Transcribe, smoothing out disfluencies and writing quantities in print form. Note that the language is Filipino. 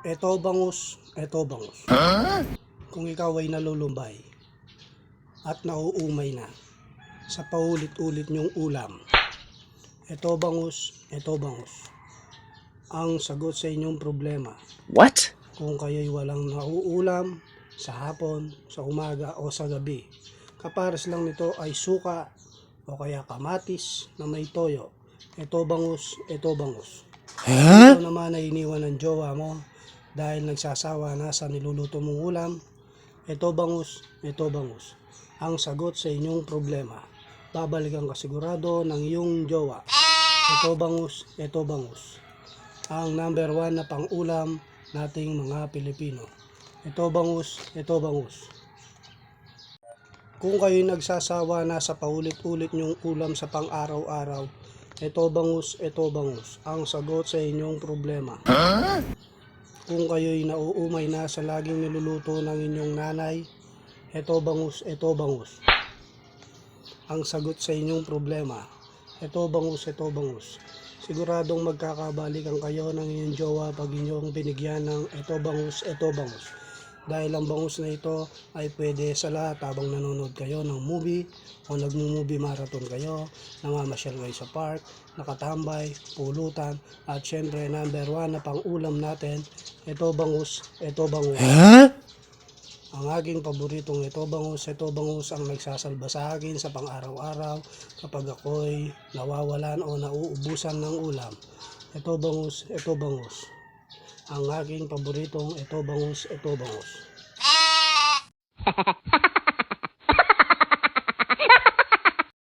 Eto bangus, eto bangus. Kung ikaw ay nalulumbay at nauumay na sa paulit-ulit niyong ulam, eto bangus, eto bangus. Ang sagot sa inyong problema. What? Kung kayo'y walang nauulam sa hapon, sa umaga o sa gabi, kapares lang nito ay suka o kaya kamatis na may toyo. Eto bangus, eto bangus. Ito naman ay iniwan ng jowa mo dahil nagsasawa na sa niluluto mong ulam. Eto bangus, eto bangus. Ang sagot sa inyong problema. Babalikan ka sigurado ng iyong jowa. Eto bangus, eto bangus. Ang number 1 na pang-ulam nating mga Pilipino. Eto bangus, eto bangus. Kung kayo'y nagsasawa na sa paulit-ulit nyong ulam sa pang-araw-araw, eto bangus, eto bangus. Ang sagot sa inyong problema. Kung kayo'y nauumay na sa laging niluluto ng inyong nanay, eto bangus, eto bangus. Ang sagot sa inyong problema. Eto bangus, eto bangus. Siguradong magkakabalikan kayo ng inyong jowa pag inyong binigyan ng eto bangus, eto bangus. Dahil ang bangus na ito ay pwede sa lahat habang nanonood kayo ng movie o nagmo-movie marathon kayo, namamasyal kayo sa park, nakatambay, pulutan, at syempre number 1 na pang-ulam natin, eto bangus, eto bangus. Ang aking paboritong eto bangus ang nagsasalba sa akin sa pang-araw-araw kapag ako'y nawawalan o nauubusan ng ulam. Eto bangus, eto bangus. Ang aking paboritong eto bangus, eto bangus.